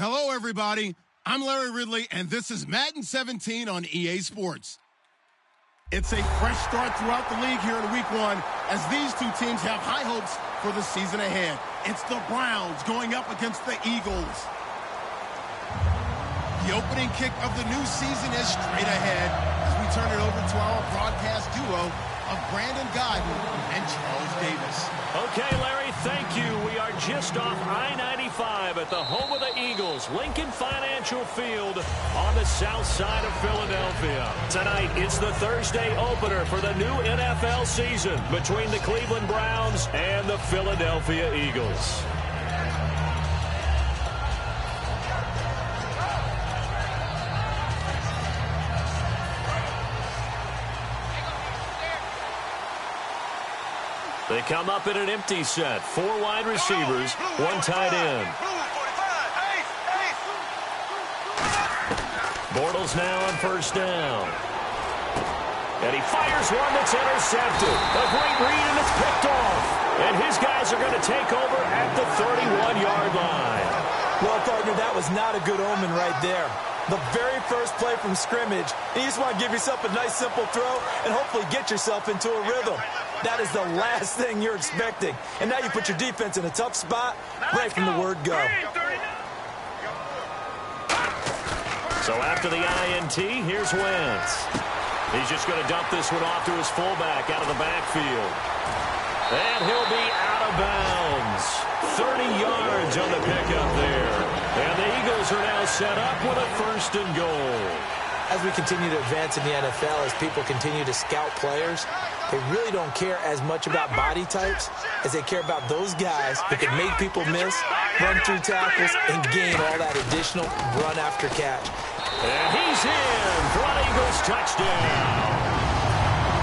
Hello, everybody. I'm Larry Ridley, and this is Madden 17 on EA Sports. It's a fresh start throughout the league here in Week 1 as these two teams have high hopes for the season ahead. It's the Browns going up against the Eagles. The opening kick of the new season is straight ahead as we turn it over to our broadcast duo of Brandon Godden and Charles Davis. Okay, Larry, thank you. We are just off I-95 at the home of the Eagles, Lincoln Financial Field on the south side of Philadelphia. Tonight, it's the Thursday opener for the new NFL season between the Cleveland Browns and the Philadelphia Eagles. They come up in an empty set. 4 wide receivers, 1 tight end. Bortles now on first down. And he fires one that's intercepted. A great read, and it's picked off. And his guys are going to take over at the 31-yard line. Well, partner, that was not a good omen right there. The very first play from scrimmage, you just want to give yourself a nice, simple throw and hopefully get yourself into a rhythm. That is the last thing you're expecting. And now you put your defense in a tough spot right from the word go. So after the INT, here's Wentz. He's just going to dump this one off to his fullback out of the backfield. And he'll be out of bounds. 30 yards on the pickup there. And the Eagles are now set up with a 1st and goal. As we continue to advance in the NFL, as people continue to scout players, they really don't care as much about body types as they care about those guys who can make people miss, run through tackles, and gain all that additional run after catch. And he's in for an Eagles touchdown.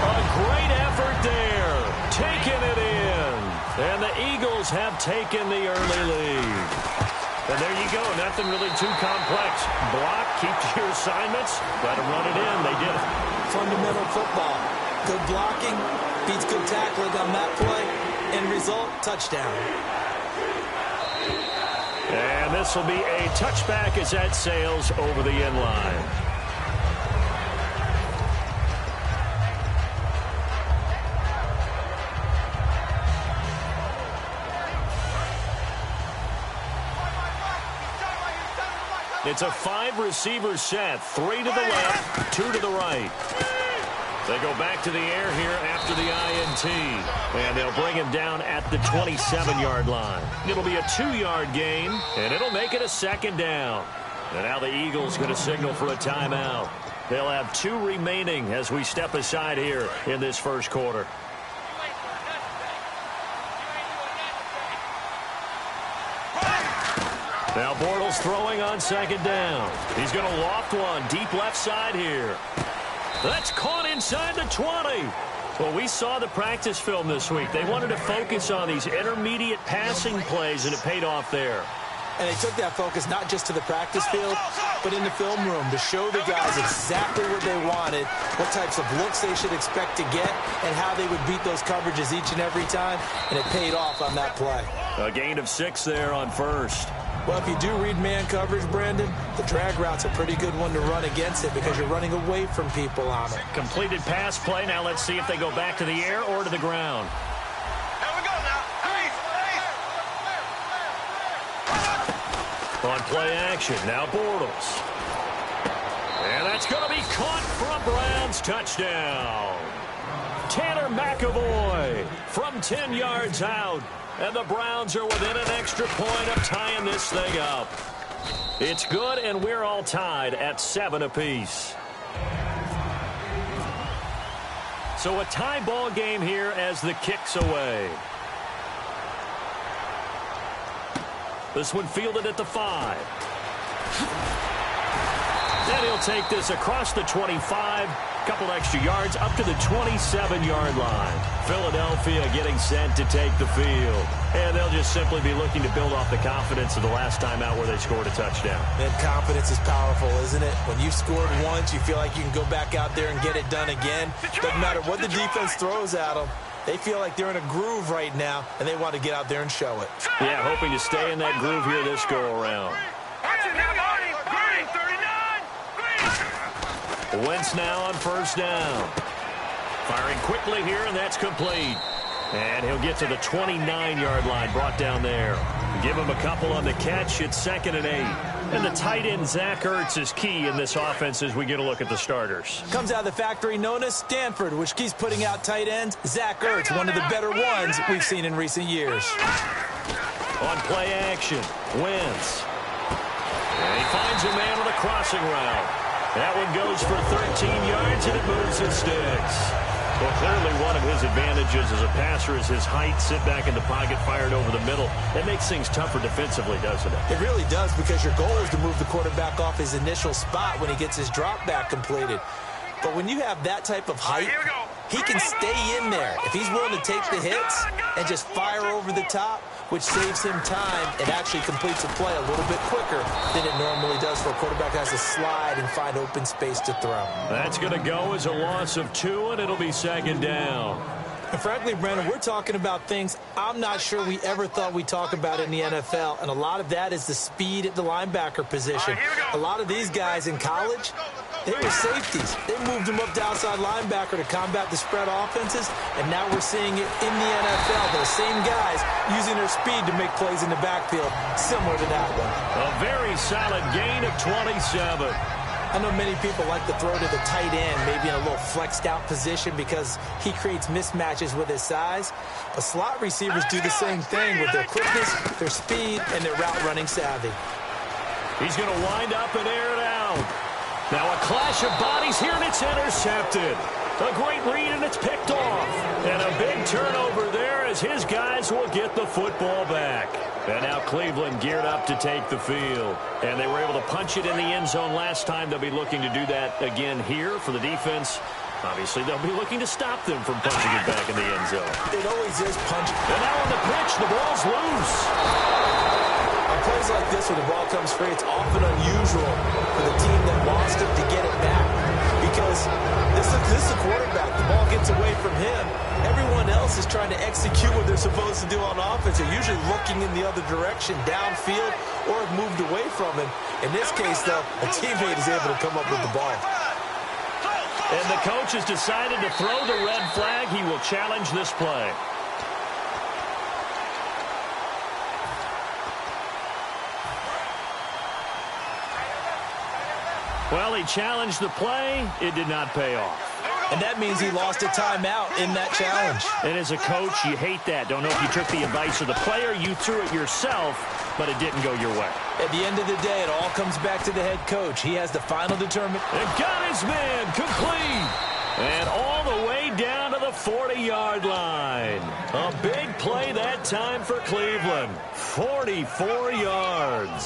A great effort there, taking it in. And the Eagles have taken the early lead. And there you go, nothing really too complex. Block, keep to your assignments, let them run it in. They did it. Fundamental football. Good blocking beats good tackling on that play. End result, touchdown. And this will be a touchback as that sails over the end line. It's a 5-receiver set, 3 to the left, 2 to the right. They go back to the air here after the INT, and they'll bring him down at the 27-yard line. It'll be a 2-yard gain, and it'll make it a 2nd down. And now the Eagles going to signal for a timeout. They'll have 2 remaining as we step aside here in this first quarter. Now Bortles throwing on 2nd down. He's going to loft one deep left side here. That's caught inside the 20. Well, we saw the practice film this week. They wanted to focus on these intermediate passing plays, and it paid off there. And they took that focus not just to the practice field, but in the film room to show the guys exactly what they wanted, what types of looks they should expect to get, and how they would beat those coverages each and every time, and it paid off on that play. A gain of 6 there on first. Well, if you do read man coverage, Brandon, the drag route's a pretty good one to run against it because you're running away from people on it. Completed pass play. Now let's see if they go back to the air or to the ground. Here we go now. On play action, now Bortles. And that's going to be caught from Browns. Touchdown. Tanner McAvoy from 10 yards out. And the Browns are within an extra point of tying this thing up. It's good, and we're all tied at 7 apiece. So a tie ball game here as the kick's away. This one fielded at the 5. Then he'll take this across the 25. Couple extra yards up to the 27-yard line. Philadelphia getting set to take the field. And they'll just simply be looking to build off the confidence of the last time out where they scored a touchdown. And confidence is powerful, isn't it? When you've scored once, you feel like you can go back out there and get it done again. Doesn't matter what the defense throws at them. They feel like they're in a groove right now, and they want to get out there and show it. Yeah, hoping to stay in that groove here this go-around. Wentz now on first down. Firing quickly here, and that's complete. And he'll get to the 29-yard line, brought down there. Give him a couple on the catch. It's 2nd and 8. And the tight end, Zach Ertz, is key in this offense as we get a look at the starters. Comes out of the factory known as Stanford, which keeps putting out tight ends. Zach Ertz, one of the better ones we've seen in recent years. On play action, Wentz. And he finds a man on a crossing route. That one goes for 13 yards, and it moves and sticks. Well, clearly one of his advantages as a passer is his height. Sit back in the pocket, fired over the middle. That makes things tougher defensively, doesn't it? It really does, because your goal is to move the quarterback off his initial spot when he gets his drop back completed. But when you have that type of height, he can stay in there. If he's willing to take the hits and just fire over the top, which saves him time, it actually completes a play a little bit quicker than it normally does for a quarterback that has to slide and find open space to throw. That's going to go as a loss of 2, and it'll be 2nd down. And frankly, Brandon, we're talking about things I'm not sure we ever thought we'd talk about in the NFL, and a lot of that is the speed at the linebacker position. A lot of these guys in college, they were safeties. They moved them up to outside linebacker to combat the spread offenses, and now we're seeing it in the NFL. Those same guys using their speed to make plays in the backfield, similar to that one. A very solid gain of 27. I know many people like to throw to the tight end, maybe in a little flexed out position because he creates mismatches with his size. But slot receivers do the same thing with their quickness, their speed, and their route running savvy. He's going to wind up and air it out. Now a clash of bodies here, and it's intercepted. A great read, and it's picked off. And a big turnover there as his guys will get the football back. And now Cleveland geared up to take the field. And they were able to punch it in the end zone last time. They'll be looking to do that again here for the defense. Obviously, they'll be looking to stop them from punching it back in the end zone. It always is punching. And now on the pitch, the ball's loose. On plays like this where the ball comes free, it's often unusual for the team that lost it to get it back. Because this is a quarterback. The ball gets away from him. Everyone else is trying to execute what they're supposed to do on offense. They're usually looking in the other direction, downfield, or have moved away from him. In this case, though, a teammate is able to come up with the ball. And the coach has decided to throw the red flag. He will challenge this play. Well, he challenged the play. It did not pay off. And that means he lost a timeout in that challenge. And as a coach, you hate that. Don't know if you took the advice of the player. You threw it yourself, but it didn't go your way. At the end of the day, it all comes back to the head coach. He has the final determination. And got his man complete. And all the way down to the 40-yard line. A big play that time for Cleveland. 44 yards.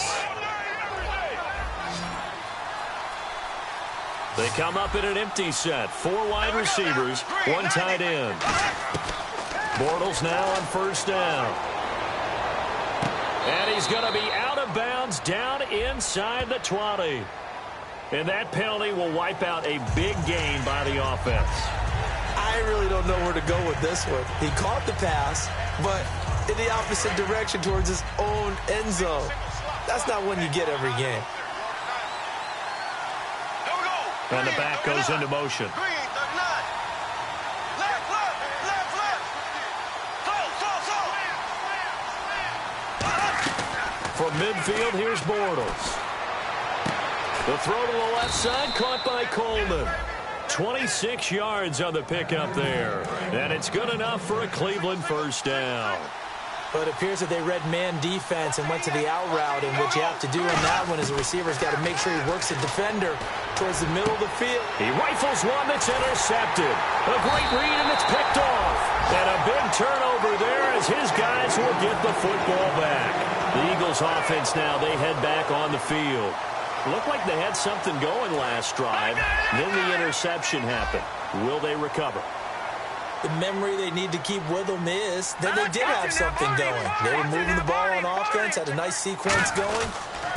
They come up in an empty set. 4 wide receivers, 1 tight end. Bortles now on first down. And he's going to be out of bounds down inside the 20. And that penalty will wipe out a big gain by the offense. I really don't know where to go with this one. He caught the pass, but in the opposite direction towards his own end zone. That's not one you get every game. And the back goes into motion. From midfield, here's Bortles. The throw to the left side, caught by Coleman. 26 yards on the pickup there. And it's good enough for a Cleveland first down. But it appears that they read man defense and went to the out route, and what you have to do in that one is the receiver's got to make sure he works the defender towards the middle of the field. He rifles one that's intercepted. A great read, and it's picked off. And a big turnover there as his guys will get the football back. The Eagles offense now, they head back on the field. Looked like they had something going last drive. Then the interception happened. Will they recover? The memory they need to keep with them is that they did have something going. They were moving the ball on offense, had a nice sequence going.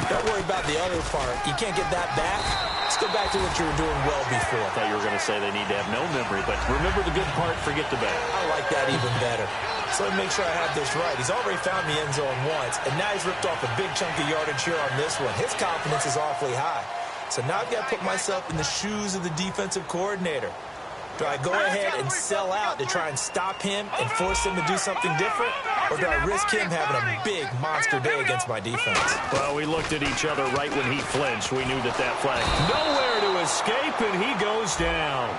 Don't worry about the other part. You can't get that back. Let's go back to what you were doing well before. I thought you were going to say they need to have no memory, but remember the good part, forget the bad. I like that even better. So let me make sure I have this right. He's already found the end zone once, and now he's ripped off a big chunk of yardage here on this one. His confidence is awfully high. So now I've got to put myself in the shoes of the defensive coordinator. Do I go ahead and sell out to try and stop him and force him to do something different? Or do I risk him having a big monster day against my defense? Well, we looked at each other right when he flinched. We knew that flag. Nowhere to escape, and he goes down.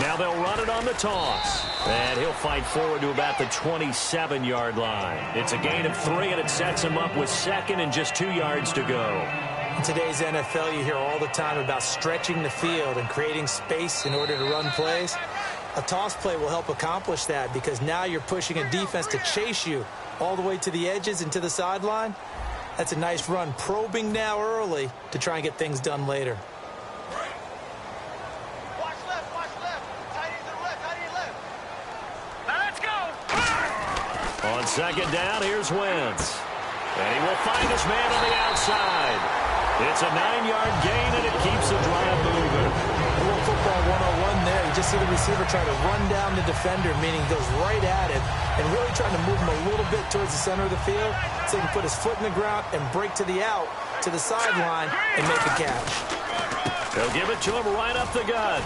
Now they'll run it on the toss. And he'll fight forward to about the 27-yard line. It's a gain of 3, and it sets him up with second and just 2 yards to go. In today's NFL, you hear all the time about stretching the field and creating space in order to run plays. A toss play will help accomplish that because now you're pushing a defense to chase you all the way to the edges and to the sideline. That's a nice run, probing now early to try and get things done later. On second down, here's Wentz. And he will find his man on the outside. It's a 9-yard gain, and it keeps the drive moving. A little football 101 there. You just see the receiver try to run down the defender, meaning goes right at him, and really trying to move him a little bit towards the center of the field so he can put his foot in the ground and break to the out, to the sideline, and make a catch. They'll give it to him right up the gut.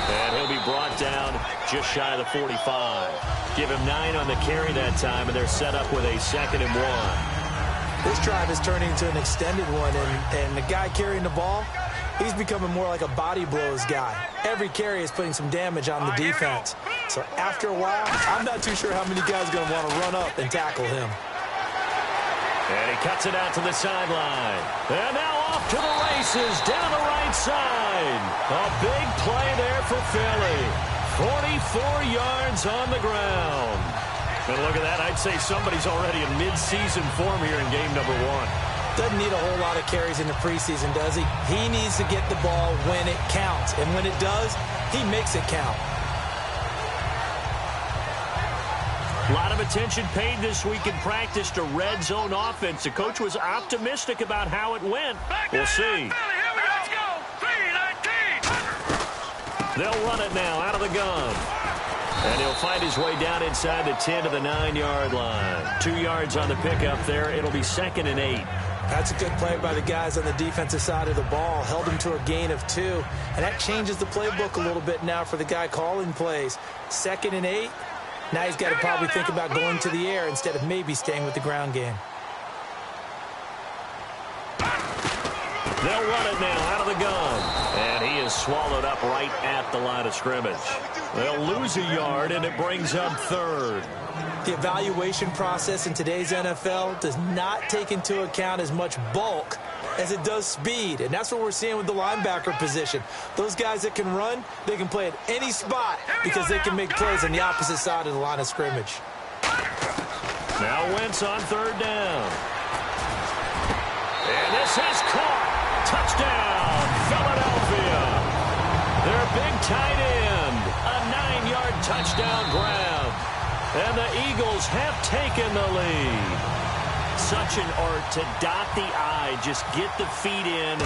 And he'll be brought down just shy of the 45. Give him 9 on the carry that time, and they're set up with a 2nd and 1. This drive is turning into an extended one, and the guy carrying the ball, he's becoming more like a body blows guy. Every carry is putting some damage on the defense. So after a while, I'm not too sure how many guys are going to want to run up and tackle him. And he cuts it out to the sideline. And now off to the races down the right side. A big play there for Philly. 44 yards on the ground. And look at that. I'd say somebody's already in mid-season form here in game number 1. Doesn't need a whole lot of carries in the preseason, does he? He needs to get the ball when it counts. And when it does, he makes it count. A lot of attention paid this week in practice to red zone offense. The coach was optimistic about how it went. We'll see. They'll run it now out of the gun. And he'll find his way down inside the 10 to the 9-yard line. 2 yards on the pickup there. It'll be 2nd and 8. That's a good play by the guys on the defensive side of the ball. Held him to a gain of 2. And that changes the playbook a little bit now for the guy calling plays. 2nd and 8. Now he's got to probably think about going to the air instead of maybe staying with the ground game. They'll run it now out of the gun. And he is swallowed up right at the line of scrimmage. They'll lose a yard, and it brings up 3rd. The evaluation process in today's NFL does not take into account as much bulk as it does speed. And that's what we're seeing with the linebacker position. Those guys that can run, they can play at any spot because they can make plays on the opposite side of the line of scrimmage. Now Wentz on 3rd down. And this is caught. Touchdown, Philadelphia. Their big tight end. A 9-yard touchdown grab. And the Eagles have taken the lead. Such an art to dot the I, just get the feet in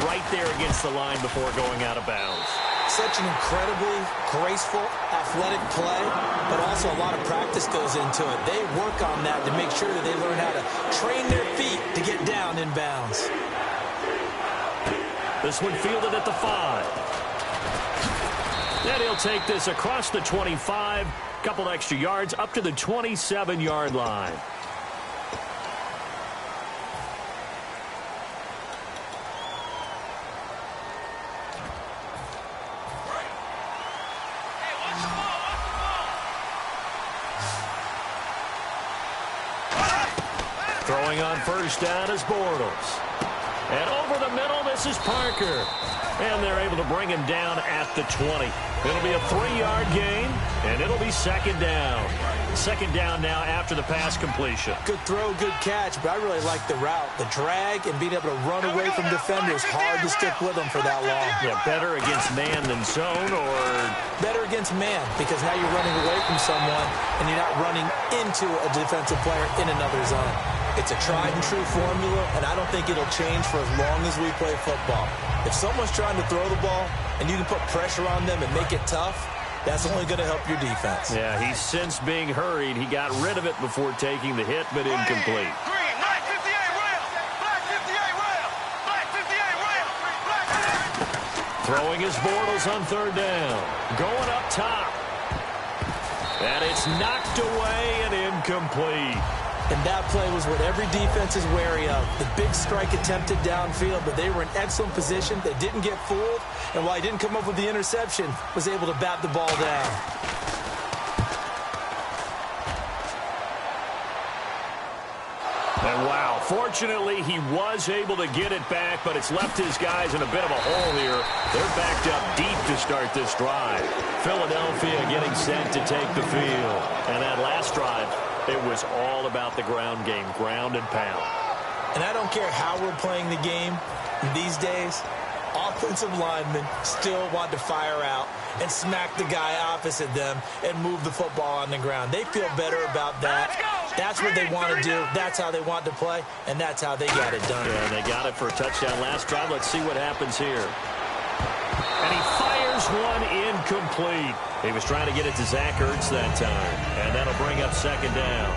right there against the line before going out of bounds. Such an incredibly graceful, athletic play, but also a lot of practice goes into it. They work on that to make sure that they learn how to train their feet to get down in bounds. This one fielded at the 5. Then he'll take this across the 25, couple extra yards up to the 27-yard line. Throwing on 1st down is Bortles. And over the middle, this is Parker. And they're able to bring him down at the 20. It'll be a 3-yard gain, and it'll be second down. Second down now after the pass completion. Good throw, good catch, but I really like the route. The drag and being able to run away from defenders, hard to stick with them for that long. Yeah, better against man than zone, or? Better against man, because now you're running away from someone, and you're not running into a defensive player in another zone. It's a tried-and-true formula, and I don't think it'll change for as long as we play football. If someone's trying to throw the ball, and you can put pressure on them and make it tough, that's only going to help your defense. Yeah, he's since being hurried. He got rid of it before taking the hit, but incomplete. Green, black 58 rail. Black 58 rail. Black 58 rail. Black. Throwing his Bortles on third down. Going up top. And it's knocked away and incomplete. And that play was what every defense is wary of. The big strike attempted downfield, but they were in excellent position. They didn't get fooled, and while he didn't come up with the interception, was able to bat the ball down. And wow, fortunately, he was able to get it back, but it's left his guys in a bit of a hole here. They're backed up deep to start this drive. Philadelphia getting set to take the field. And that last drive, it was all about the ground game, ground and pound. And I don't care how we're playing the game these days, offensive linemen still want to fire out and smack the guy opposite them and move the football on the ground. They feel better about that. That's what they want to do. That's how they want to play, and that's how they got it done. Yeah, and they got it for a touchdown last drive. Let's see what happens here. And he fires one incomplete. He was trying to get it to Zach Ertz that time, and that'll bring up second down.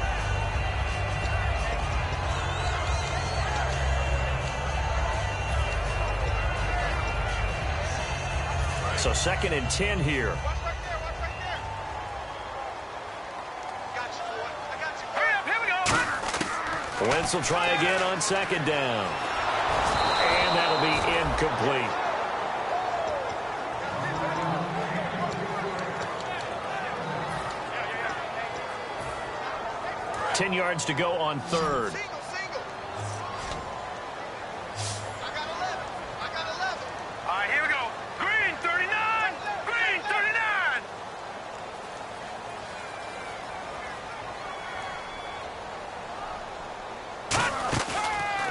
So second and 10 here. Watch right there. Watch right there. Got you, boy. I got you. Hurry up. Here we go. Wentz will try again on second down. And that'll be incomplete. Yeah. 10 yards to go on third. Single. I got 11. I got 11. All right, here we go. Green 39. Green 39.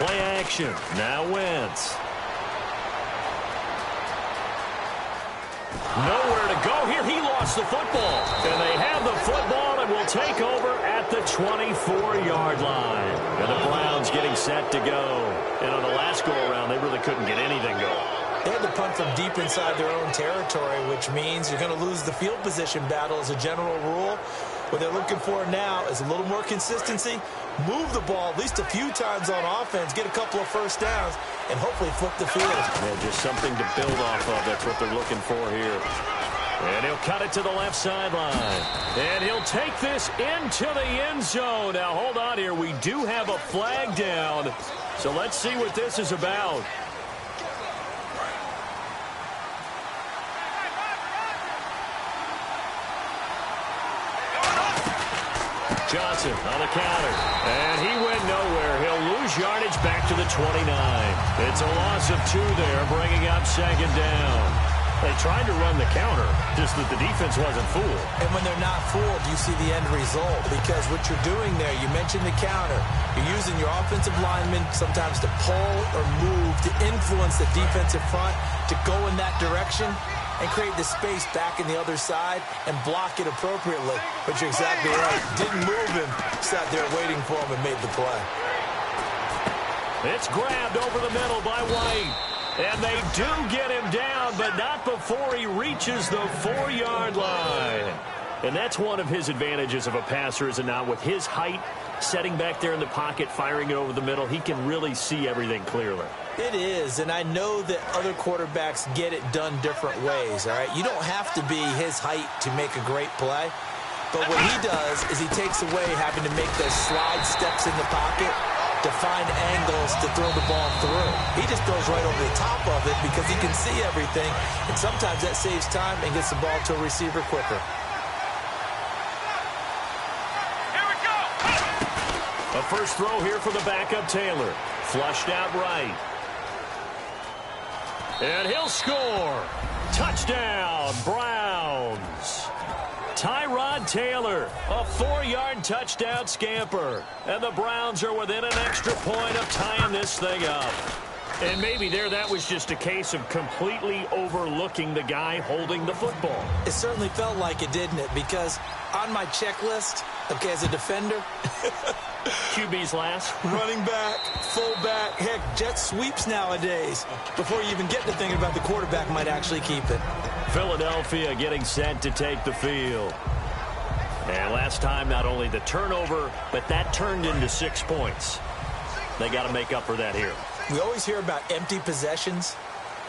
Play action. Now Wentz. Nowhere to go here. He lost the football. And they have the football and will take over at the 24-yard line. And the Browns getting set to go. And on the last go-around, they really couldn't get anything going. They had to punt from deep inside their own territory, which means you're going to lose the field position battle as a general rule. What they're looking for now is a little more consistency, move the ball at least a few times on offense, get a couple of first downs, and hopefully flip the field. Yeah, just something to build off of. That's what they're looking for here. And he'll cut it to the left sideline. And he'll take this into the end zone. Now, hold on here. We do have a flag down. So let's see what this is about. Johnson on the counter. And he went nowhere. He'll lose yardage back to the 29. It's a loss of 2 there, bringing up second down. They tried to run the counter, just that the defense wasn't fooled. And when they're not fooled, you see the end result. Because what you're doing there, you mentioned the counter. You're using your offensive linemen sometimes to pull or move, to influence the defensive front, to go in that direction and create the space back in the other side and block it appropriately. But you're exactly right. Didn't move him. Sat there waiting for him and made the play. It's grabbed over the middle by White. And they do get him down, but not before he reaches the 4-yard line. And that's one of his advantages of a passer, is it not? With his height, setting back there in the pocket, firing it over the middle, he can really see everything clearly. It is, and I know that other quarterbacks get it done different ways, all right? You don't have to be his height to make a great play. But what he does is he takes away having to make those slide steps in the pocket to find angles to throw the ball through. He just throws right over the top of it because he can see everything, and sometimes that saves time and gets the ball to a receiver quicker. Here we go. A first throw here for the backup Taylor. Flushed out right. And he'll score. Touchdown, Browns. Tyrod Taylor, a 4-yard touchdown scamper. And the Browns are within an extra point of tying this thing up. And maybe that was just a case of completely overlooking the guy holding the football. It certainly felt like it, didn't it? Because on my checklist, okay, as a defender, QB's last. running back, fullback, heck, jet sweeps nowadays. Before you even get to thinking about the quarterback might actually keep it. Philadelphia getting set to take the field. And last time, not only the turnover, but that turned into 6 points. They got to make up for that here. We always hear about empty possessions,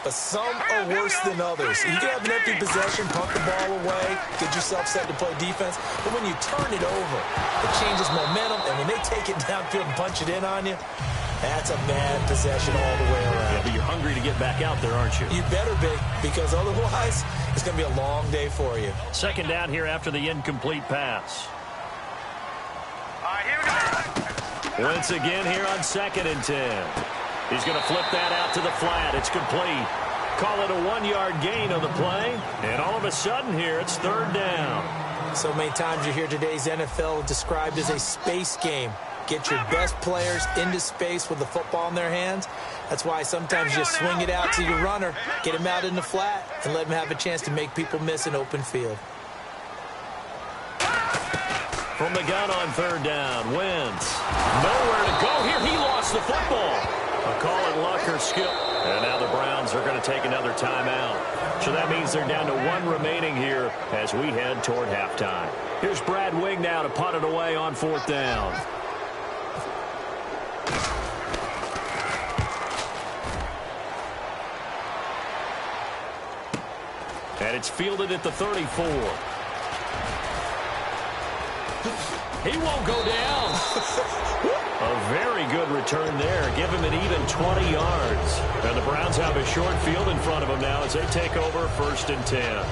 but some are worse than others. You can have an empty possession, punt the ball away, get yourself set to play defense, but when you turn it over, it changes momentum, and when they take it downfield and punch it in on you, that's a bad possession all the way around. Yeah, but you're hungry to get back out there, aren't you? You better be, because otherwise, it's going to be a long day for you. Second down here after the incomplete pass. All right, here we go. Once again here on 2nd and 10. He's going to flip that out to the flat. It's complete. Call it a 1-yard gain on the play. And all of a sudden here, it's 3rd down. So many times you hear today's NFL described as a space game. Get your best players into space with the football in their hands. That's why sometimes you just swing it out to your runner, get him out in the flat, and let him have a chance to make people miss an open field. From the gun on 3rd down, Wentz. Nowhere to go here. He lost the football. A call at luck or skill. And now the Browns are going to take another timeout. So that means they're down to 1 remaining here as we head toward halftime. Here's Brad Wing now to punt it away on 4th down. And it's fielded at the 34. He won't go down. A very good return there. Give him an even 20 yards. And the Browns have a short field in front of them now as they take over 1st and 10.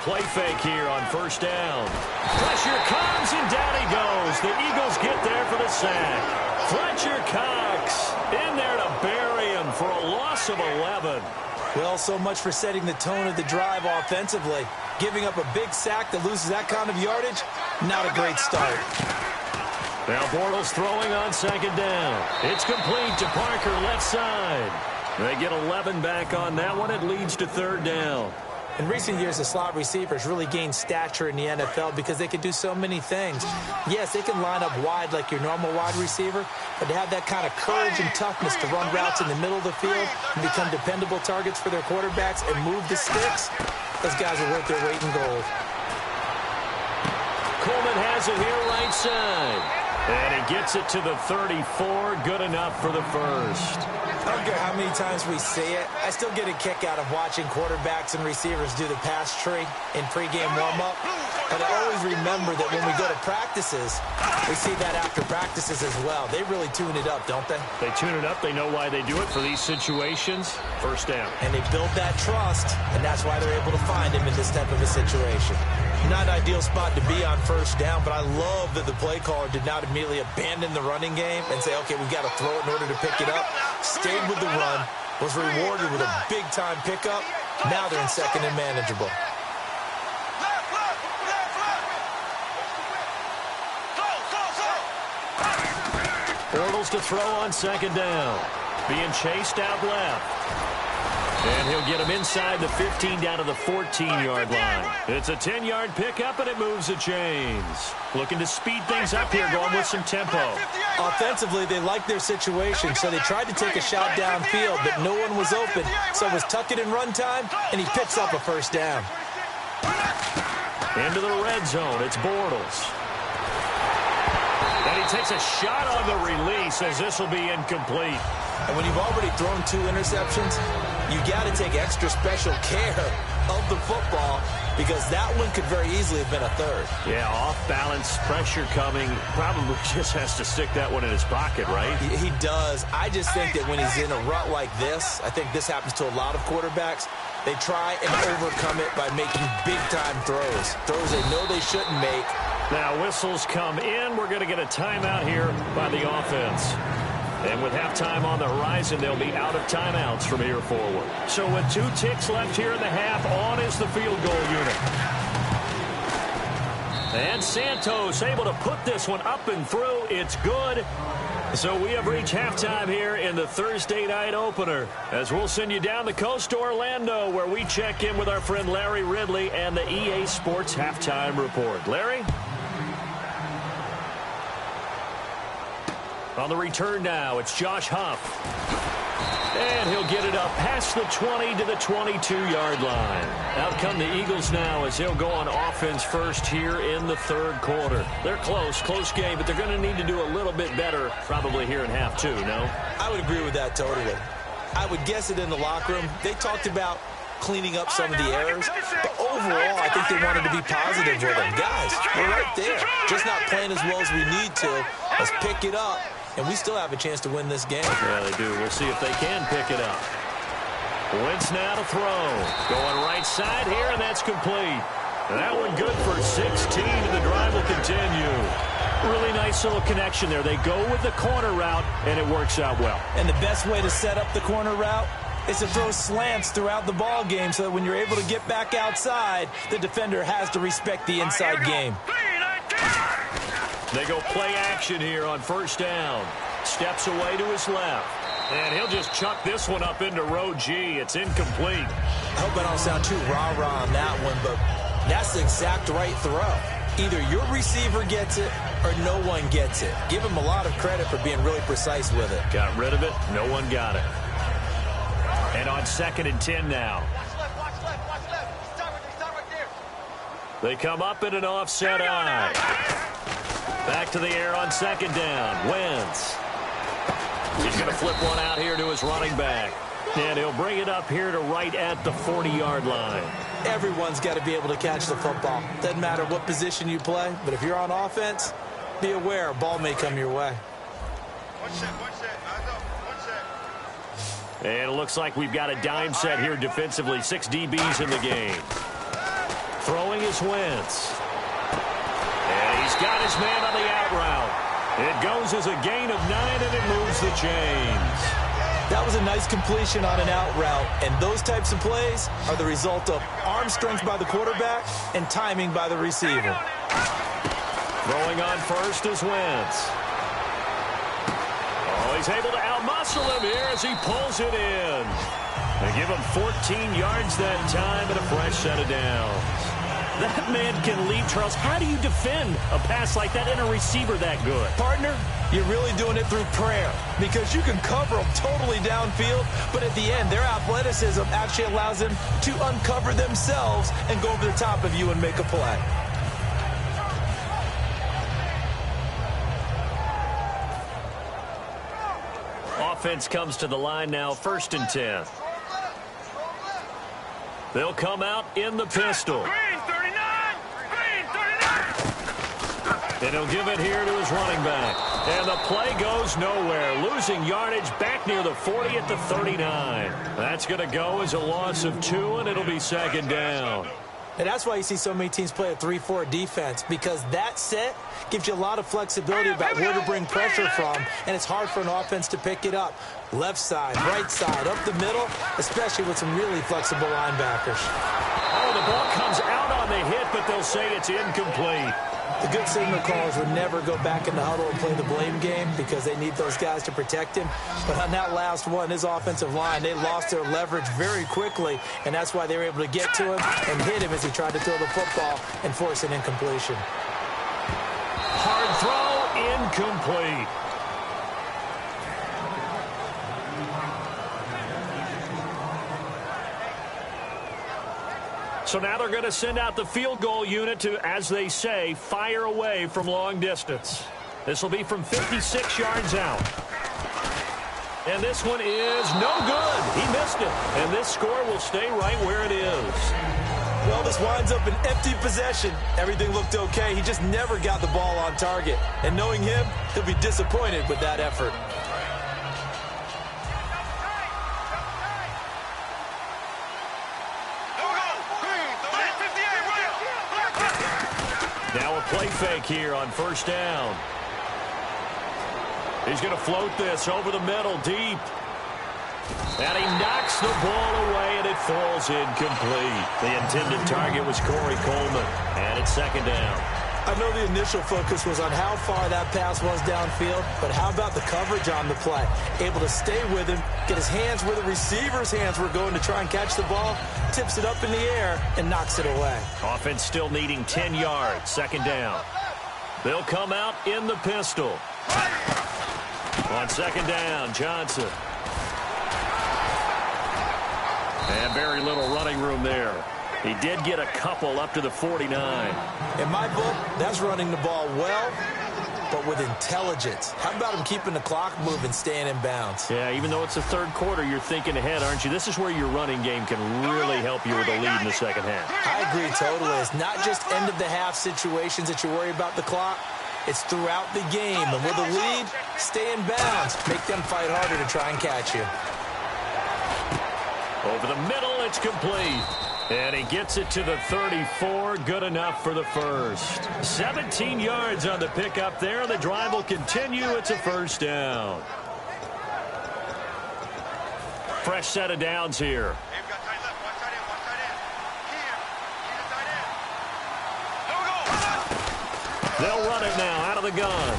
Play fake here on 1st down. Pressure comes, and down he goes. The Eagles get there for the sack. Fletcher Cox in there to bury him for a loss of 11. Well, so much for setting the tone of the drive offensively. Giving up a big sack that loses that kind of yardage, not a great start. Now Bortles throwing on 2nd down. It's complete to Parker, left side. They get 11 back on that one. It leads to 3rd down. In recent years, the slot receivers really gained stature in the NFL because they can do so many things. Yes, they can line up wide like your normal wide receiver, but to have that kind of courage and toughness to run routes in the middle of the field and become dependable targets for their quarterbacks and move the sticks, those guys are worth their weight in gold. Coleman has it here right side. And he gets it to the 34. Good enough for the 1st. I don't care how many times we see it. I still get a kick out of watching quarterbacks and receivers do the pass tree in pregame warm-up. But I always remember that when we go to practices, we see that after practices as well. They really tune it up, don't they? They tune it up. They know why they do it for these situations. 1st down. And they build that trust, and that's why they're able to find him in this type of a situation. Not an ideal spot to be on 1st down, but I love that the play caller did not immediately abandon the running game and say, okay, we've got to throw it in order to pick it up. Stayed with the run, was rewarded with a big-time pickup. Now they're in 2nd and manageable. Bortles to throw on 2nd down. Being chased out left. And he'll get him inside the 15 down to the 14-yard line. It's a 10-yard pickup, and it moves the chains. Looking to speed things up here, going with some tempo. Offensively, they liked their situation, so they tried to take a shot downfield, but no one was open. So it was tuck it in run time, and he picks up a 1st down. Into the red zone, it's Bortles. And he takes a shot on the release as this will be incomplete. And when you've already thrown 2 interceptions, you got to take extra special care of the football, because that one could very easily have been a third. Yeah, off-balance, pressure coming. Probably just has to stick that one in his pocket, right? He does. I just think that when he's in a rut like this, I think this happens to a lot of quarterbacks, they try and overcome it by making big-time throws. Throws they know they shouldn't make. Now whistles come in. We're going to get a timeout here by the offense. And with halftime on the horizon, they'll be out of timeouts from here forward. So with 2 ticks left here in the half, on is the field goal unit. And Santos able to put this one up and through. It's good. So we have reached halftime here in the Thursday night opener, as we'll send you down the coast to Orlando, where we check in with our friend Larry Ridley and the EA Sports Halftime Report. Larry? On the return now, it's Josh Huff. And he'll get it up past the 20 to the 22-yard line. Out come the Eagles now as they'll go on offense first here in the third quarter. They're close game, but they're going to need to do a little bit better probably here in half two, no? I would agree with that totally. I would guess it in the locker room. They talked about cleaning up some of the errors, but overall, I think they wanted to be positive with them. Guys, we're right there. Just not playing as well as we need to. Let's pick it up. And we still have a chance to win this game. Yeah, they do. We'll see if they can pick it up. Wentz now to throw. Going right side here, and that's complete. That one good for 16, and the drive will continue. Really nice little connection there. They go with the corner route, and it works out well. And the best way to set up the corner route is to throw slants throughout the ball game so that when you're able to get back outside, the defender has to respect the inside game. They go play action here on first down. Steps away to his left. And he'll just chuck this one up into row G. It's incomplete. I hope I don't sound too rah-rah on that one, but that's the exact right throw. Either your receiver gets it or no one gets it. Give him a lot of credit for being really precise with it. Got rid of it. No one got it. And on 2nd and 10 now. Watch left. Start right there. They come up in an offset eye. Back to the air on 2nd down. Wentz. He's going to flip one out here to his running back. And he'll bring it up here to right at the 40-yard line. Everyone's got to be able to catch the football. Doesn't matter what position you play, but if you're on offense, be aware a ball may come your way. One set. And it looks like we've got a dime set here defensively. 6 DBs in the game. Throwing is Wentz. And he's got his man on the out route. It goes as a gain of 9, and it moves the chains. That was a nice completion on an out route, and those types of plays are the result of arm strength by the quarterback and timing by the receiver. Throwing on first is Wentz. Oh, he's able to outmuscle him here as he pulls it in. They give him 14 yards that time and a fresh set of downs. That man can lead, Charles. How do you defend a pass like that and a receiver that good? Partner, you're really doing it through prayer because you can cover them totally downfield, but at the end, their athleticism actually allows them to uncover themselves and go over the top of you and make a play. Offense comes to the line now, 1st and 10. They'll come out in the pistol. Green 39. And he'll give it here to his running back. And the play goes nowhere. Losing yardage back near the 40 at the 39. That's going to go as a loss of 2, and it'll be 2nd down. And that's why you see so many teams play a 3-4 defense, because that set gives you a lot of flexibility about where to bring pressure from, and it's hard for an offense to pick it up. Left side, right side, up the middle, especially with some really flexible linebackers. Oh, the ball comes out on the hit, but they'll say it's incomplete. The good signal callers would never go back in the huddle and play the blame game because they need those guys to protect him. But on that last one, his offensive line, they lost their leverage very quickly, and that's why they were able to get to him and hit him as he tried to throw the football and force an incompletion. Hard throw, incomplete. So now they're going to send out the field goal unit to, as they say, fire away from long distance. This will be from 56 yards out. And this one is no good. He missed it. And this score will stay right where it is. Well, this winds up an empty possession. Everything looked okay. He just never got the ball on target. And knowing him, he'll be disappointed with that effort. Now a play fake here on first down. He's going to float this over the middle, deep. And he knocks the ball away, and it falls incomplete. The intended target was Corey Coleman, and it's second down. I know the initial focus was on how far that pass was downfield, but how about the coverage on the play? Able to stay with him, get his hands where the receiver's hands were going to try and catch the ball, tips it up in the air, and knocks it away. Offense still needing 10 yards, second down. They'll come out in the pistol. On second down, Johnson. And very little running room there. He did get a couple up to the 49. In my book, that's running the ball well, but with intelligence. How about him keeping the clock moving, staying in bounds? Yeah, even though it's the third quarter, you're thinking ahead, aren't you? This is where your running game can really help you with a lead in the second half. I agree totally. It's not just end-of-the-half situations that you worry about the clock. It's throughout the game. And with a lead, stay in bounds. Make them fight harder to try and catch you. Over the middle, it's complete. And he gets it to the 34. Good enough for the first. 17 yards on the pickup there. The drive will continue. It's a first down. Fresh set of downs here. They'll run it now out of the gun.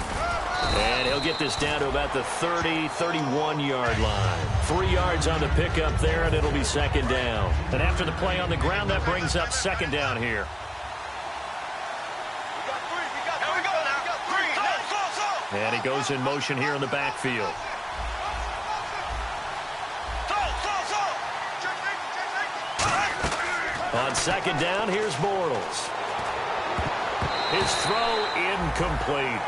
And he'll get this down to about the 30, 31-yard line. 3 yards on the pickup there, and it'll be second down. And after the play on the ground, that brings up second down here. And he goes in motion here in the backfield. On second down, here's Bortles. His throw incomplete.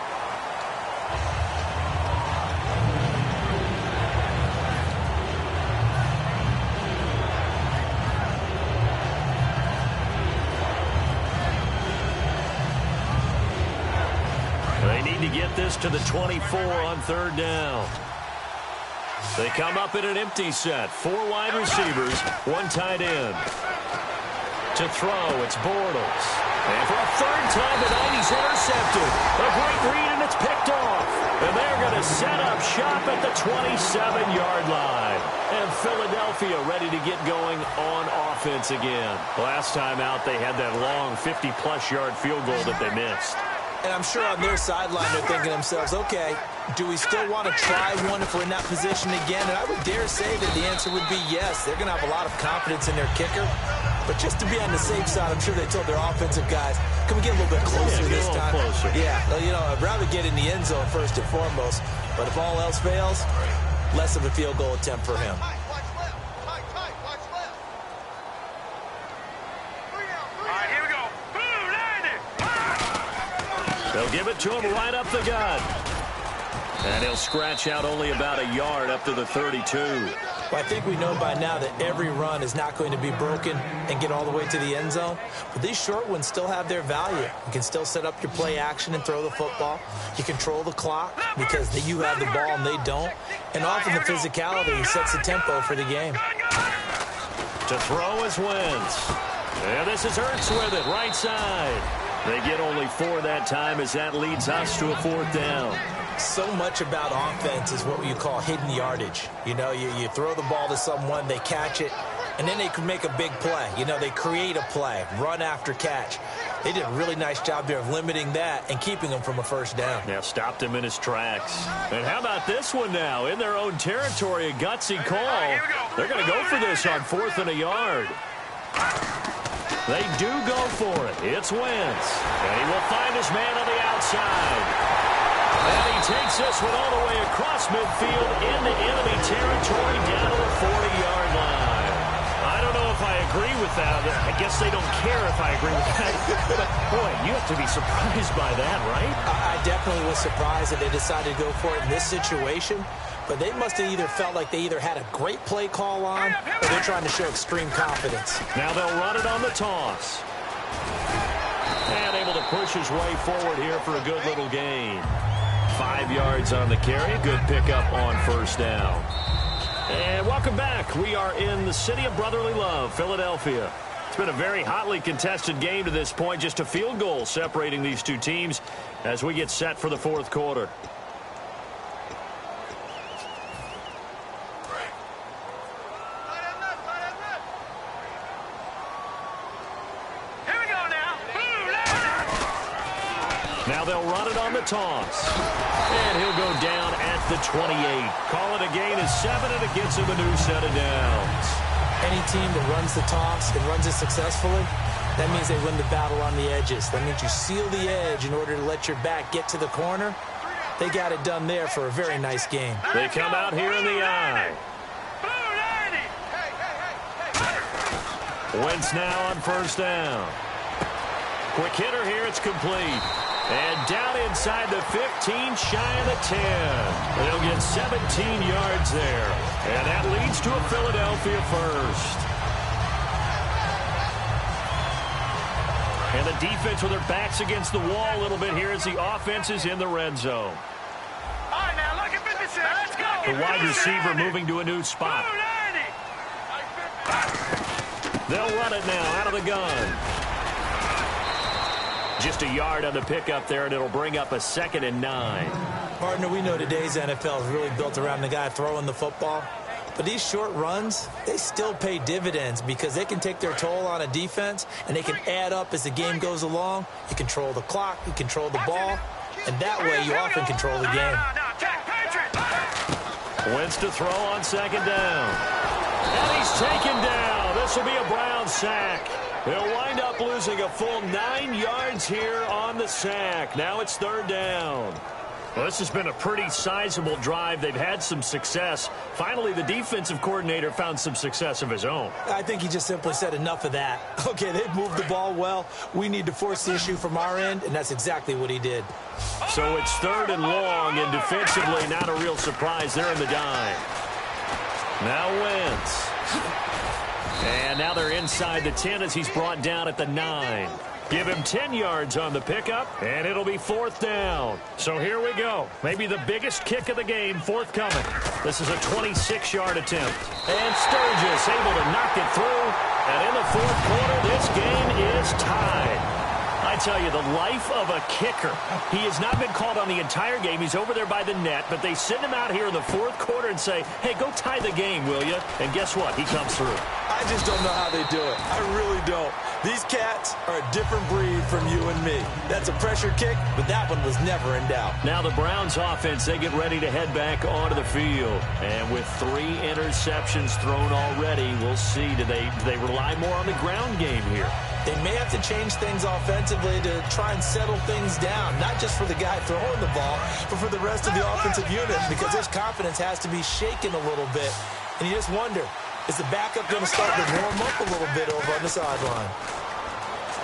They need to get this to the 24 on third down. They come up in an empty set. 4 wide receivers, 1 tight end. To throw, it's Bortles. And for a third time tonight, he's intercepted. A great read, and it's picked off. And they're going to set up shop at the 27-yard line. And Philadelphia ready to get going on offense again. Last time out, they had that long 50-plus yard field goal that they missed. And I'm sure on their sideline, they're thinking to themselves, okay, do we still want to try one if we're in that position again? And I would dare say that the answer would be yes. They're going to have a lot of confidence in their kicker. But just to be on the safe side, I'm sure they told their offensive guys, can we get a little bit closer this time? Closer. Yeah, you know, I'd rather get in the end zone first and foremost. But if all else fails, less of a field goal attempt for him. They'll give it to him right up the gut. And he'll scratch out only about a yard up to the 32. Well, I think we know by now that every run is not going to be broken and get all the way to the end zone. But these short ones still have their value. You can still set up your play action and throw the football. You control the clock because you have the ball and they don't. And often the physicality sets the tempo for the game. To throw is Wentz. And this is Hurts with it, right side. They get only 4 that time as that leads us to a 4th down. So much about offense is what you call hidden yardage. You know, you throw the ball to someone, they catch it, and then they can make a big play. You know, they create a play, run after catch. They did a really nice job there of limiting that and keeping him from a first down. Yeah, stopped him in his tracks. And how about this one now? In their own territory, a gutsy call. They're going to go for this on 4th and a yard. They do go for it. It's Wentz. And he will find his man on the outside. And he takes this one all the way across midfield into enemy territory down to the 40-yard line. I don't know if if I agree with that. I guess they don't care if I agree with that. But, boy, you have to be surprised by that, right? I definitely was surprised that they decided to go for it in this situation. But they must have either felt like they either had a great play call on or they're trying to show extreme confidence. Now they'll run it on the toss. And able to push his way forward here for a good little gain. 5 yards on the carry. Good pickup on first down. And welcome back. We are in the city of brotherly love, Philadelphia. It's been a very hotly contested game to this point. Just a field goal separating these two teams as we get set for the fourth quarter. Now they'll run it on the toss. And he'll go down at the 28. Call it a gain of 7, and it gets him a new set of downs. Any team that runs the toss and runs it successfully, that means they win the battle on the edges. That means you seal the edge in order to let your back get to the corner. They got it done there for a very nice game. They come out here in the eye. Wentz now on first down. Quick hitter here, it's complete. And down inside the 15, shy of the 10. They'll get 17 yards there. And that leads to a Philadelphia first. And the defense with their backs against the wall a little bit here as the offense is in the red zone. All right, now look at 56. Let's go. The wide receiver moving to a new spot. They'll run it now out of the gun. Just a yard on the pickup there, and it'll bring up a 2nd and 9. Partner, we know today's NFL is really built around the guy throwing the football. But these short runs, they still pay dividends because they can take their toll on a defense, and they can add up as the game goes along. You control the clock, you control the ball, and that way you often control the game. Wentz to throw on 2nd down. And he's taken down. This will be a Brown sack. They'll wind up losing a full 9 yards here on the sack. Now it's 3rd down. Well, this has been a pretty sizable drive. They've had some success. Finally, the defensive coordinator found some success of his own. I think he just simply said enough of that. Okay, they've moved the ball well. We need to force the issue from our end, and that's exactly what he did. So it's 3rd and long, and defensively not a real surprise there in the dime. Now Wentz. And now they're inside the 10 as he's brought down at the 9. Give him 10 yards on the pickup, and it'll be 4th down. So here we go. Maybe the biggest kick of the game forthcoming. This is a 26-yard attempt. And Sturgis able to knock it through. And in the fourth quarter, this game is tied. I tell you, the life of a kicker. He has not been called on the entire game. He's over there by the net, but they send him out here in the fourth quarter and say, hey, go tie the game, will you? And guess what? He comes through. I just don't know how they do it. I really don't. These cats are a different breed from you and me. That's a pressure kick, but that one was never in doubt. Now the Browns offense, they get ready to head back onto the field. And with 3 interceptions thrown already, we'll see. Do they rely more on the ground game here? They may have to change things offensively to try and settle things down, not just for the guy throwing the ball, but for the rest of the offensive unit, because his confidence has to be shaken a little bit. And you just wonder, is the backup going to start to warm up a little bit over on the sideline?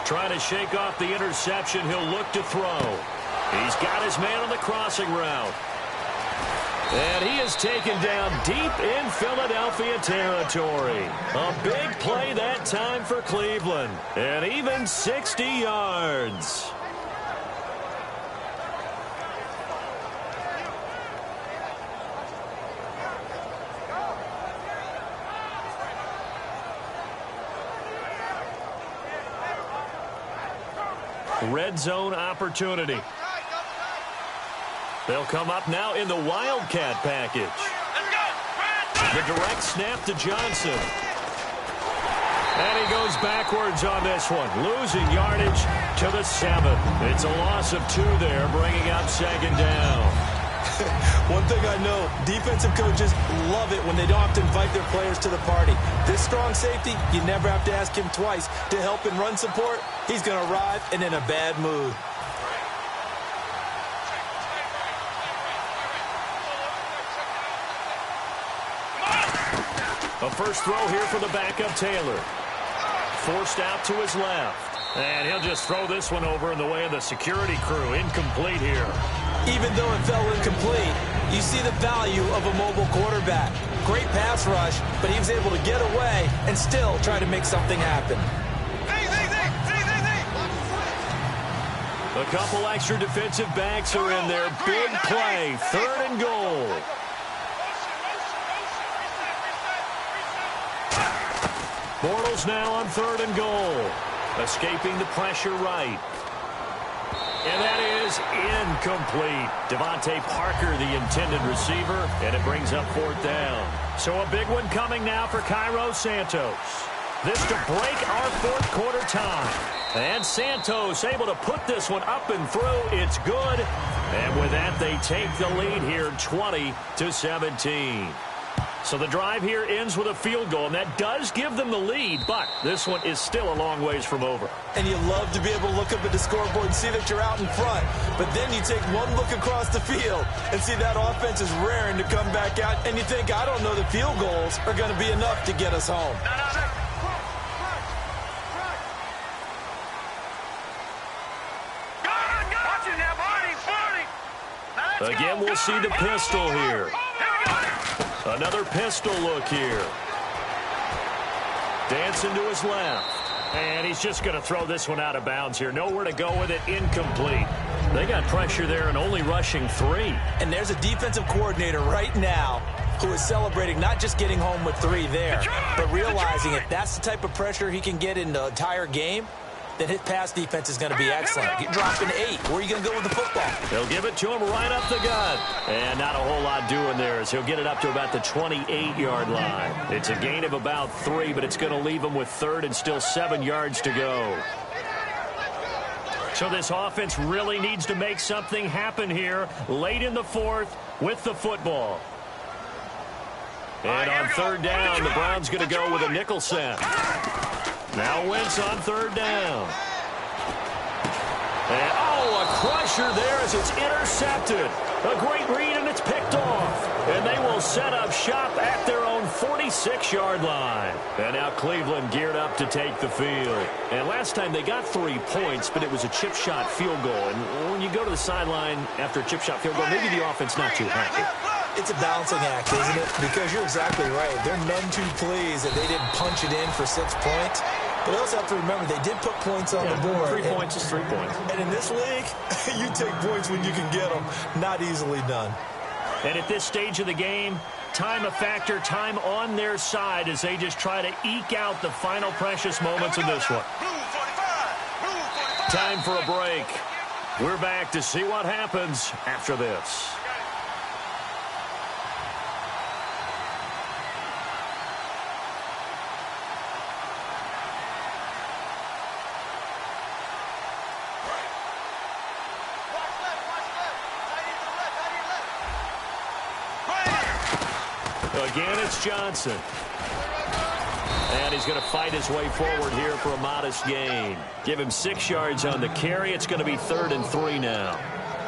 Trying to shake off the interception, he'll look to throw. He's got his man on the crossing route. And he is taken down deep in Philadelphia territory. A big play that time for Cleveland. And even 60 yards. Red zone opportunity. They'll come up now in the Wildcat package. The direct snap to Johnson. And he goes backwards on this one, losing yardage to the 7. It's a loss of 2 there, bringing up 2nd down. One thing I know, defensive coaches love it when they don't have to invite their players to the party. This strong safety, you never have to ask him twice to help in run support. He's going to arrive and in a bad mood. A first throw here for the backup, Taylor. forced out to his left. And he'll just throw this one over in the way of the security crew. Incomplete here. Even though it fell incomplete, you see the value of a mobile quarterback. Great pass rush, but he was able to get away and still try to make something happen. A couple extra defensive backs are in there. Big play, 3rd and goal. Bortles now on 3rd and goal. Escaping the pressure right. And that is incomplete. Devontae Parker, the intended receiver, and it brings up 4th down. So a big one coming now for Cairo Santos. This to break our 4th quarter tie. And Santos able to put this one up and through. It's good. And with that, they take the lead here 20-17. So the drive here ends with a field goal, and that does give them the lead, but this one is still a long ways from over. And you love to be able to look up at the scoreboard and see that you're out in front. But then you take one look across the field and see that offense is raring to come back out, and you think, I don't know that field goals are going to be enough to get us home. Again, we'll see the pistol here. Another pistol look here. Dancing to his left. And he's just going to throw this one out of bounds here. Nowhere to go with it. Incomplete. They got pressure there and only rushing 3. And there's a defensive coordinator right now who is celebrating not just getting home with 3 there, but realizing if that's the type of pressure he can get in the entire game, then his pass defense is going to be excellent. You're dropping 8. Where are you going to go with the football? They'll give it to him right up the gut. And not a whole lot doing there as he'll get it up to about the 28-yard line. It's a gain of about 3, but it's going to leave him with 3rd and still 7 yards to go. So this offense really needs to make something happen here late in the 4th with the football. And on 3rd down, the Browns going to go with a nickel set. Now Wentz on 3rd down. And, a crusher there as it's intercepted. A great read, and it's picked off. And they will set up shop at their own 46-yard line. And now Cleveland geared up to take the field. And last time they got 3 points, but it was a chip shot field goal. And when you go to the sideline after a chip shot field goal, maybe the offense not too happy. It's a balancing act, isn't it? Because you're exactly right. They're none too pleased that they didn't punch it in for 6 points. But you also have to remember, they did put points on the board. 3 points is 3 points. And in this league, you take points when you can get them. Not easily done. And at this stage of the game, time a factor, time on their side as they just try to eke out the final precious moments of this one. Time for a break. We're back to see what happens after this. Again, it's Johnson. And he's going to fight his way forward here for a modest gain. Give him 6 yards on the carry. It's going to be 3rd and 3 now.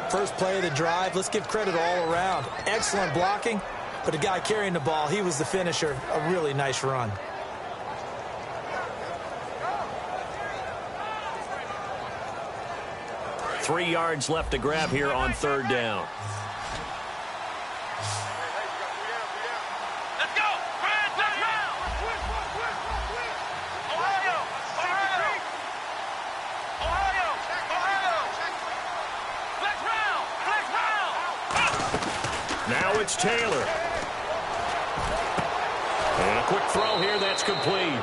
First play of the drive, let's give credit all around. Excellent blocking, but the guy carrying the ball, he was the finisher. A really nice run. Three yards left to grab here on 3rd down. Now it's Taylor. And a quick throw here, that's complete.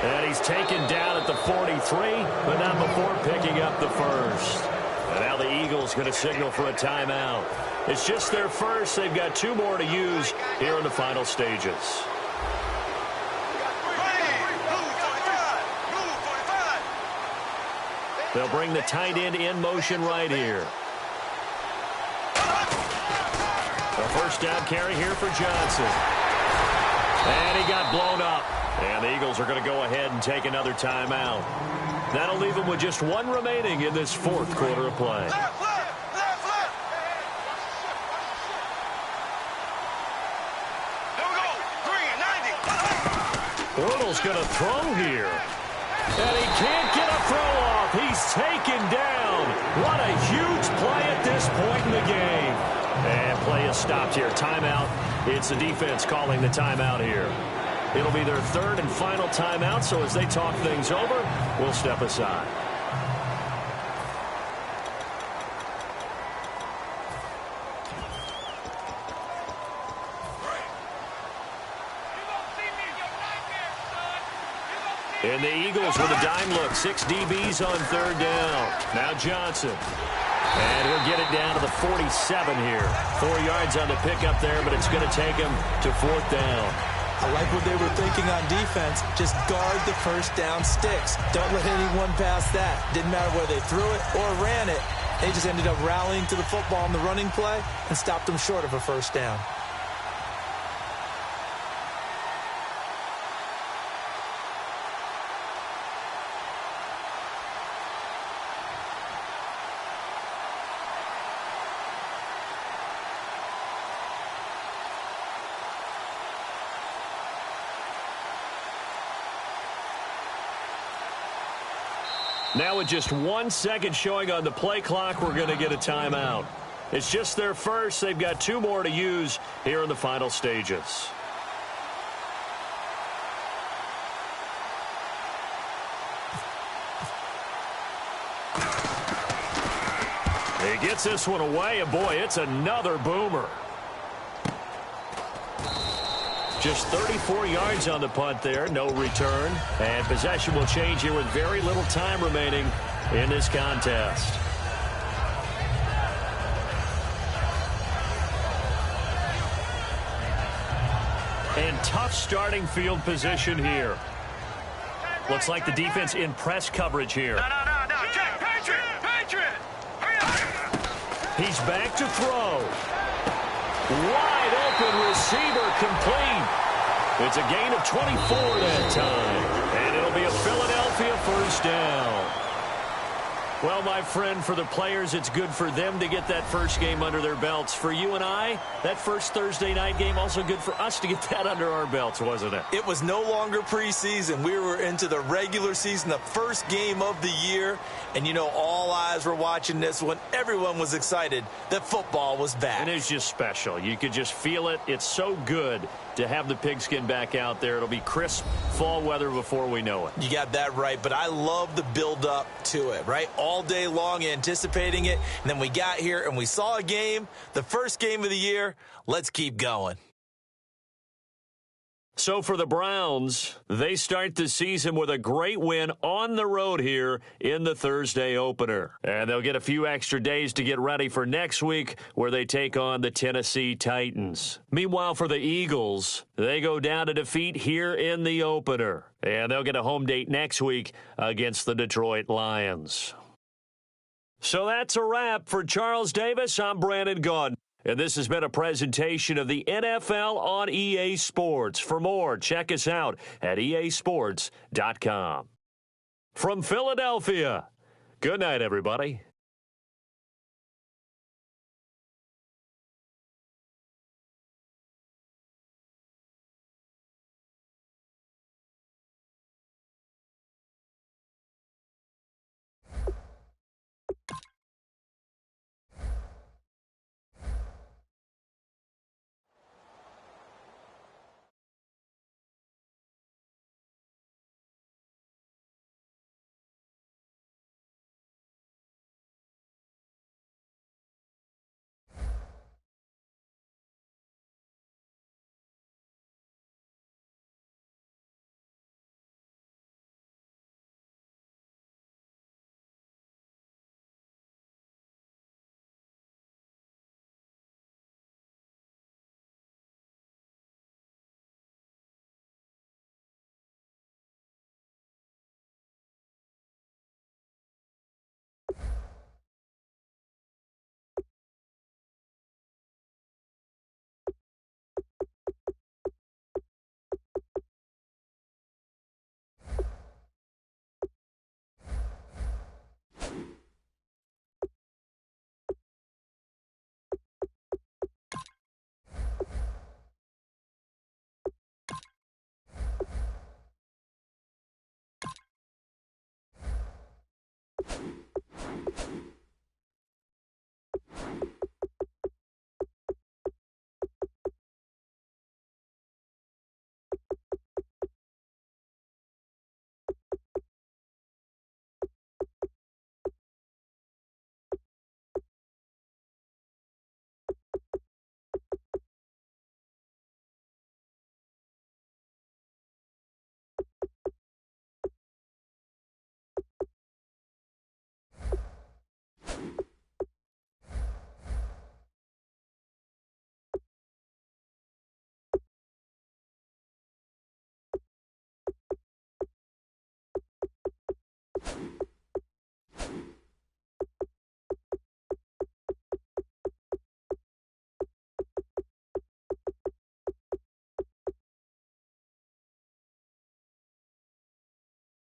And he's taken down at the 43, but not before picking up the first. And now the Eagles going to signal for a timeout. It's just their first. They've got 2 more to use here in the final stages. They'll bring the tight end in motion right here. A first down carry here for Johnson. And he got blown up. And the Eagles are going to go ahead and take another timeout. That'll leave them with just 1 remaining in this 4th quarter of play. Bortles going to throw here. And he can't get a throw off. He's taken down. What a huge play at this point in the game. And play is stopped here. Timeout. It's the defense calling the timeout here. It'll be their third and final timeout, so as they talk things over, we'll step aside. And the Eagles with a dime look. 6 DBs on third down. Now Johnson. And he'll get it down to the 47 here. 4 yards on the pickup there, but it's going to take him to fourth down. I like what they were thinking on defense. Just guard the first down sticks. Don't let anyone pass that. Didn't matter whether they threw it or ran it. They just ended up rallying to the football on the running play and stopped them short of a first down. Now with just 1 second showing on the play clock, we're going to get a timeout. It's just their first. They've got 2 more to use here in the final stages. He gets this one away, and boy, it's another boomer. Just 34 yards on the punt there, no return. And possession will change here with very little time remaining in this contest. And tough starting field position here. Looks like the defense in press coverage here. No. Jack, Patriot. Hurry up. He's back to throw. Wide open receiver complete. It's a gain of 24 that time. And it'll be a Philadelphia first down. Well, my friend, for the players, it's good for them to get that first game under their belts. For you and I, that first Thursday night game, also good for us to get that under our belts, wasn't it? It was no longer preseason. We were into the regular season, the first game of the year. And, you know, all eyes were watching this when everyone was excited that football was back. And it's just special. You could just feel it. It's so good to have the pigskin back out there. It'll be crisp fall weather before we know it. You got that right, but I love the build-up to it, right? All day long anticipating it, and then we got here and we saw a game, the first game of the year. Let's keep going. So for the Browns, they start the season with a great win on the road here in the Thursday opener. And they'll get a few extra days to get ready for next week where they take on the Tennessee Titans. Meanwhile, for the Eagles, they go down to defeat here in the opener. And they'll get a home date next week against the Detroit Lions. So that's a wrap. For Charles Davis, I'm Brandon Gaudin. And this has been a presentation of the NFL on EA Sports. For more, check us out at easports.com. From Philadelphia, good night, everybody.